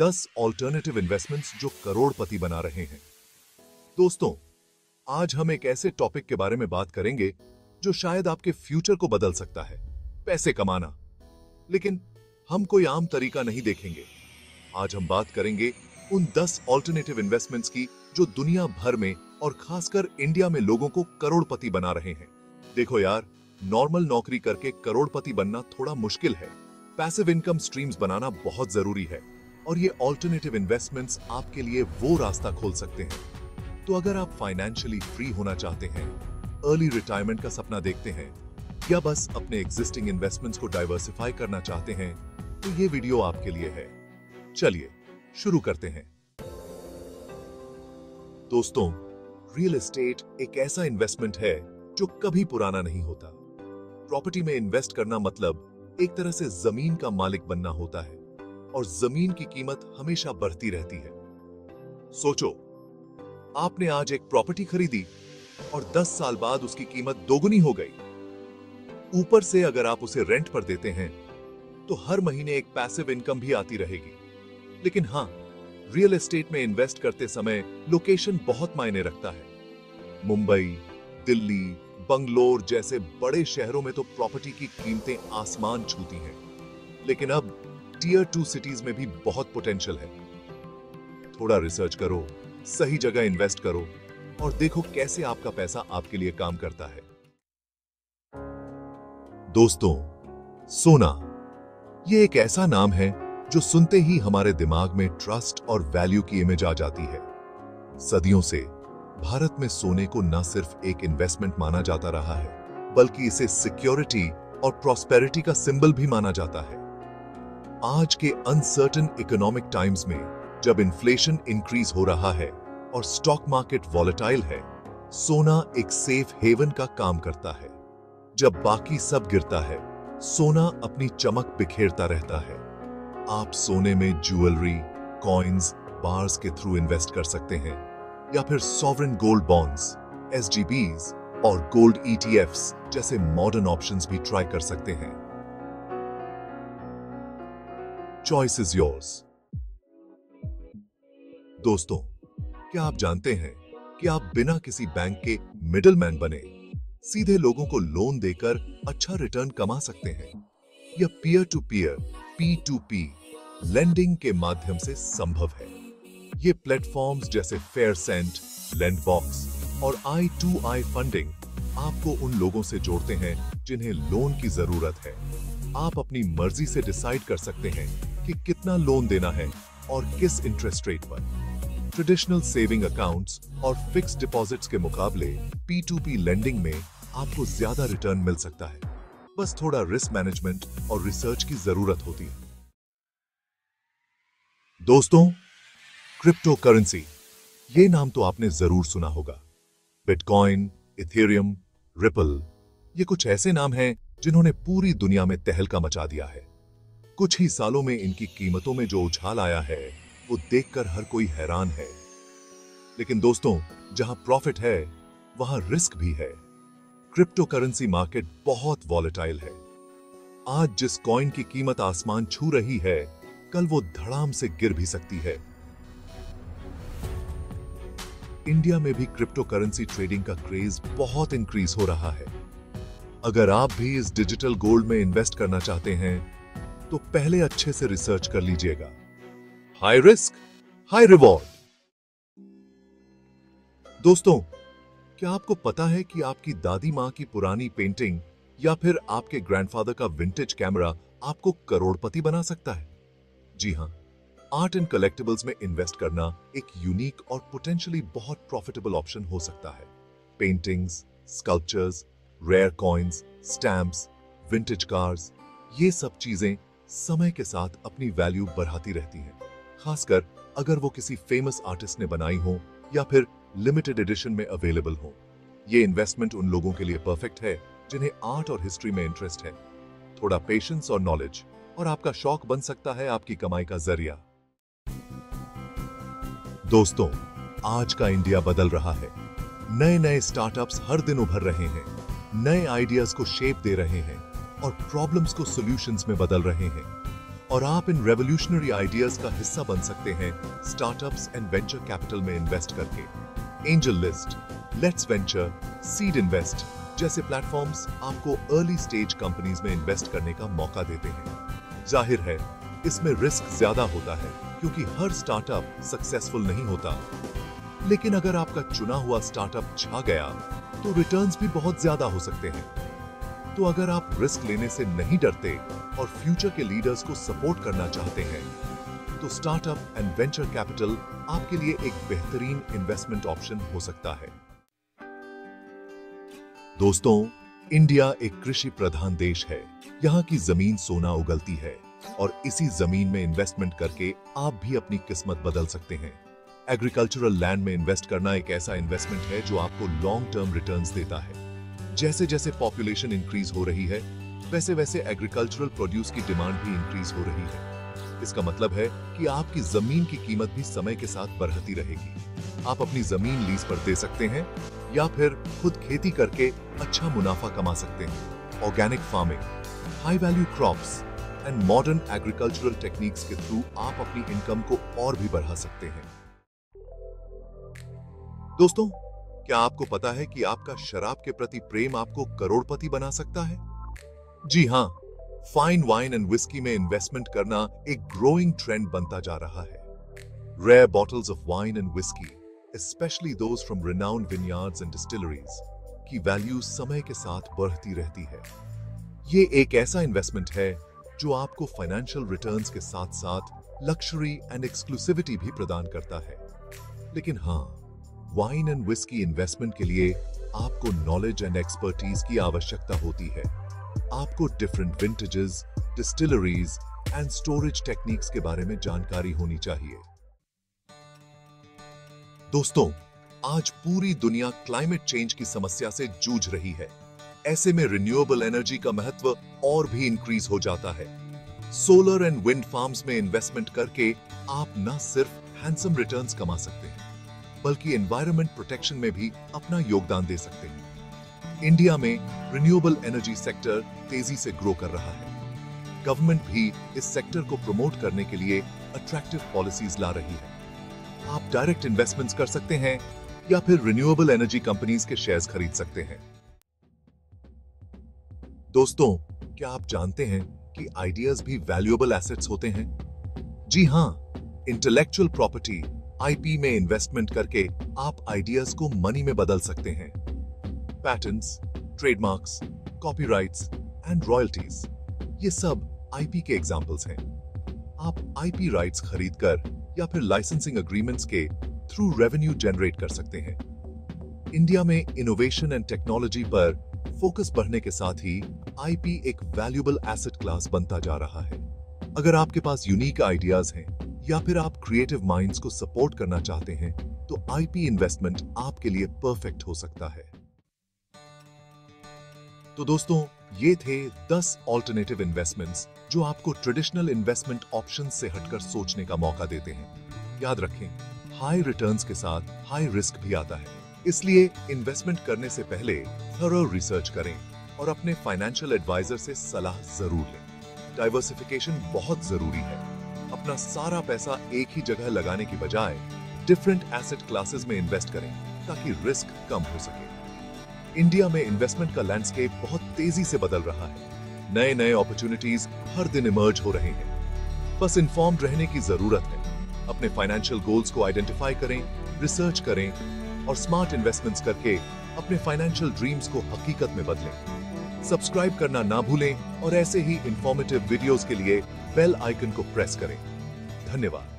10 alternative investments जो करोड़पति बना रहे हैं। दोस्तों, आज हम एक ऐसे टॉपिक के बारे में बात करेंगे जो शायद आपके फ्यूचर को बदल सकता है, पैसे कमाना। लेकिन हम कोई आम तरीका नहीं देखेंगे। आज हम बात करेंगे उन 10 ऑल्टरनेटिव इन्वेस्टमेंट्स की जो दुनिया भर में और खासकर इंडिया में लोगों को करोड़पति बना रहे हैं। देखो यार, नॉर्मल नौकरी करके करोड़पति बनना थोड़ा मुश्किल है। पैसिव इनकम स्ट्रीम्स बनाना बहुत जरूरी है और ये ऑल्टरनेटिव इन्वेस्टमेंट्स आपके लिए वो रास्ता खोल सकते हैं। तो अगर आप फाइनेंशियली फ्री होना चाहते हैं, अर्ली रिटायरमेंट का सपना देखते हैं या बस अपने एग्जिस्टिंग इन्वेस्टमेंट्स को डाइवर्सिफाई करना चाहते हैं, तो ये वीडियो आपके लिए है। चलिए शुरू करते हैं। दोस्तों, रियल एस्टेट एक ऐसा इन्वेस्टमेंट है जो कभी पुराना नहीं होता। प्रॉपर्टी में इन्वेस्ट करना मतलब एक तरह से जमीन का मालिक बनना होता है और जमीन की कीमत हमेशा बढ़ती रहती है। सोचो, आपने आज एक प्रॉपर्टी खरीदी और 10 साल बाद उसकी कीमत दोगुनी हो गई। ऊपर से अगर आप उसे रेंट पर देते हैं तो हर महीने एक पैसिव इनकम भी आती रहेगी। लेकिन हां, रियल एस्टेट में इन्वेस्ट करते समय लोकेशन बहुत मायने रखता है। मुंबई, दिल्ली, बंगलोर जैसे बड़े शहरों में तो प्रॉपर्टी की कीमतें आसमान छूती हैं। लेकिन अब टियर 2 सिटीज में भी बहुत पोटेंशियल है। थोड़ा रिसर्च करो, सही जगह इन्वेस्ट करो और देखो कैसे आपका पैसा आपके लिए काम करता है। दोस्तों, सोना ये एक ऐसा नाम है जो सुनते ही हमारे दिमाग में ट्रस्ट और वैल्यू की इमेज आ जाती है। सदियों से भारत में सोने को न सिर्फ एक इन्वेस्टमेंट माना जाता रहा है, बल्कि इसे सिक्योरिटी और प्रॉस्पेरिटी का सिंबल भी माना जाता है। आज के अनसर्टेन इकोनॉमिक टाइम्स में जब इन्फ्लेशन इंक्रीज हो रहा है और स्टॉक मार्केट वॉलेटाइल है, सोना एक सेफ हेवन का काम करता है। जब बाकी सब गिरता है, सोना अपनी चमक बिखेरता रहता है। आप सोने में ज्वेलरी, कॉइन्स, बार्स के थ्रू इन्वेस्ट कर सकते हैं या फिर सॉवरेन गोल्ड बॉन्ड्स, एसजीबीज और गोल्ड ईटीएफ्स जैसे मॉडर्न ऑप्शंस भी ट्राई कर सकते हैं। Choice is yours. दोस्तों, क्या आप जानते हैं कि आप बिना किसी बैंक के मिडलमैन बने सीधे लोगों को लोन देकर अच्छा रिटर्न कमा सकते हैं? यह peer to peer P2P lending के माध्यम से संभव है। ये प्लेटफॉर्म्स जैसे फेयरसेंट, लेंडबॉक्स और I2I फंडिंग आपको उन लोगों से जोड़ते हैं जिन्हें लोन की जरूरत है। आप अपनी मर्जी से डिसाइड कर सकते हैं कि कितना लोन देना है और किस इंटरेस्ट रेट पर। ट्रेडिशनल सेविंग अकाउंट्स और फिक्स्ड डिपॉजिट्स के मुकाबले P2P लेंडिंग में आपको ज्यादा रिटर्न मिल सकता है। बस थोड़ा रिस्क मैनेजमेंट और रिसर्च की जरूरत होती है। दोस्तों, क्रिप्टो करेंसी, ये नाम तो आपने जरूर सुना होगा। बिटकॉइन, इथेरियम, रिपल, ये कुछ ऐसे नाम हैं जिन्होंने पूरी दुनिया में तहलका मचा दिया है। कुछ ही सालों में इनकी कीमतों में जो उछाल आया है, वो देखकर हर कोई हैरान है। लेकिन दोस्तों, जहां प्रॉफिट है, वहां रिस्क भी है। क्रिप्टो करेंसी मार्केट बहुत वॉलेटाइल है। आज जिस कॉइन की कीमत आसमान छू रही है, कल वो धड़ाम से गिर भी सकती है। इंडिया में भी क्रिप्टो करेंसी ट्रेडिंग का क्रेज बहुत इंक्रीज हो रहा है। अगर आप भी इस डिजिटल गोल्ड में इन्वेस्ट करना चाहते हैं, तो पहले अच्छे से रिसर्च कर लीजिएगा। High risk, high reward. दोस्तों, क्या आपको पता है कि आपकी दादी मां की पुरानी पेंटिंग या फिर आपके ग्रैंडफादर का विंटेज कैमरा आपको करोड़पति बना सकता है? जी हां, आर्ट एंड कलेक्टिबल्स में इन्वेस्ट करना एक यूनिक और पोटेंशियली बहुत प्रॉफिटेबल ऑप्शन हो सकता है। Paintings, sculptures, rare coins, stamps, vintage cars, ये सब चीजें समय के साथ अपनी वैल्यू बढ़ाती रहती हैं, खासकर अगर वो किसी फेमस आर्टिस्ट ने बनाई हो या फिर लिमिटेड एडिशन में अवेलेबल हो। ये इन्वेस्टमेंट उन लोगों के लिए परफेक्ट है जिन्हें आर्ट और हिस्ट्री में इंटरेस्ट है। थोड़ा पेशेंस और नॉलेज और आपका शौक बन सकता है आपकी कमाई का जरिया। दोस्तों, आज का इंडिया बदल रहा है। नए नए स्टार्टअप्स हर दिन उभर रहे हैं, नए आइडियाज को शेप दे रहे हैं और प्रॉब्लम्स को सॉल्यूशंस में बदल रहे हैं। और आप इन रेवोल्यूशनरी आइडियाज का हिस्सा बन सकते हैं स्टार्टअप्स एंड वेंचर कैपिटल में इन्वेस्ट करके। Angel list, let's venture, seed invest जैसे प्लेटफॉर्म्स आपको अर्ली स्टेज कंपनीज में इन्वेस्ट करने का मौका देते हैं। जाहिर है इसमें रिस्क ज्यादा होता है क्योंकि हर स्टार्टअप सक्सेसफुल नहीं होता, लेकिन अगर आपका चुना हुआ स्टार्टअप छा गया तो रिटर्न्स भी बहुत ज्यादा हो सकते हैं। तो अगर आप रिस्क लेने से नहीं डरते और फ्यूचर के लीडर्स को सपोर्ट करना चाहते हैं तो स्टार्टअप एंड वेंचर कैपिटल आपके लिए एक बेहतरीन इन्वेस्टमेंट ऑप्शन हो सकता है। दोस्तों, इंडिया एक कृषि प्रधान देश है। यहाँ की जमीन सोना उगलती है और इसी जमीन में इन्वेस्टमेंट करके आप भी अपनी किस्मत बदल सकते हैं। एग्रीकल्चरल लैंड में इन्वेस्ट करना एक ऐसा इन्वेस्टमेंट है जो आपको लॉन्ग टर्म रिटर्न्स देता है। जैसे जैसे पॉपुलेशन इंक्रीज हो रही है वैसे वैसे एग्रीकल्चरल प्रोड्यूस की डिमांड भी इंक्रीज हो रही है। इसका मतलब है कि आपकी जमीन की कीमत भी समय के साथ बढ़ती रहेगी। आप अपनी जमीन लीज पर दे सकते हैं या फिर खुद खेती करके अच्छा मुनाफा कमा सकते हैं। Organic farming, high value crops and modern agricultural techniques के थ्रू आप अपनी इनकम को और भी बढ़ा सकते हैं। दोस्तों, क्या आपको पता है कि आपका शराब के प्रति प्रेम आपको करोड़पति बना सकता है? जी हां, फाइन वाइन एंड विस्की में इन्वेस्टमेंट करना एक ग्रोइंग ट्रेंड बनता जा रहा है। Rare bottles of wine and whisky, especially those from renowned vineyards and distilleries, की वैल्यू समय के साथ बढ़ती रहती है। ये एक ऐसा इन्वेस्टमेंट है जो आपको फाइनेंशियल रिटर्न्स के साथ साथ लक्जरी एंड एक्सक्लूसिविटी भी प्रदान करता है। लेकिन हाँ, वाइन एंड विस्की इन्वेस्टमेंट के लिए आपको नॉलेज एंड एक्सपर्टीज की आवश्यकता होती है। आपको different vintages, distilleries and storage techniques के बारे में जानकारी होनी चाहिए। दोस्तों, आज पूरी दुनिया क्लाइमेट चेंज की समस्या से जूझ रही है। ऐसे में रिन्यूएबल एनर्जी का महत्व और भी इंक्रीज हो जाता है। सोलर एंड विंड फार्म्स में इन्वेस्टमेंट करके आप न सिर्फ हैंडसम रिटर्न्स कमा सकते हैं बल्कि एनवायरनमेंट प्रोटेक्शन में भी अपना योगदान दे सकते हैं। इंडिया में रिन्यूएबल एनर्जी सेक्टर तेजी से ग्रो कर रहा है। गवर्नमेंट भी इस सेक्टर को प्रमोट करने के लिए अट्रैक्टिव पॉलिसीज ला रही है। आप डायरेक्ट इन्वेस्टमेंट्स कर सकते हैं या फिर रिन्यूएबल एनर्जी कंपनीज के शेयर्स खरीद सकते हैं। दोस्तों, क्या आप जानते हैं कि आइडियाज भी वैल्यूएबल एसेट्स होते हैं? जी हां, इंटेलेक्चुअल प्रॉपर्टी आईपी में इन्वेस्टमेंट करके आप आइडियाज को मनी में बदल सकते हैं। Patents, trademarks, copyrights and royalties, ये सब आईपी के एग्जांपल्स हैं। आप आईपी राइट्स खरीदकर या फिर लाइसेंसिंग एग्रीमेंट्स के थ्रू रेवेन्यू जनरेट कर सकते हैं। इंडिया में इनोवेशन एंड टेक्नोलॉजी पर फोकस बढ़ने के साथ ही आईपी एक वैल्यूएबल एसेट क्लास बनता जा रहा है। अगर आपके पास यूनिक आइडियाज हैं या फिर आप क्रिएटिव माइंड्स को सपोर्ट करना चाहते हैं तो आईपी इन्वेस्टमेंट आपके लिए परफेक्ट हो सकता है। तो दोस्तों, ये थे 10 ऑल्टरनेटिव इन्वेस्टमेंट्स जो आपको ट्रेडिशनल इन्वेस्टमेंट ऑप्शंस से हटकर सोचने का मौका देते हैं। याद रखें, हाई रिटर्न्स के साथ हाई रिस्क भी आता है, इसलिए इन्वेस्टमेंट करने से पहले थरो रिसर्च करें और अपने फाइनेंशियल एडवाइजर से सलाह जरूर लें। डाइवर्सिफिकेशन बहुत जरूरी है। अपना सारा पैसा एक ही जगह लगाने की बजाय डिफरेंट एसेट क्लासेस में इन्वेस्ट करें ताकि रिस्क कम हो सके। इंडिया में इन्वेस्टमेंट का लैंडस्केप बहुत तेजी से बदल रहा है। नए नए अपॉर्चुनिटीज हर दिन इमर्ज हो रहे हैं। बस इन्फॉर्म्ड रहने की जरूरत है। अपने फाइनेंशियल गोल्स को आइडेंटिफाई करें, रिसर्च करें और स्मार्ट इन्वेस्टमेंट्स करके अपने फाइनेंशियल ड्रीम्स को हकीकत में बदलें। सब्सक्राइब करना ना भूलें और ऐसे ही इंफॉर्मेटिव वीडियोस के लिए बेल आइकन को प्रेस करें। धन्यवाद।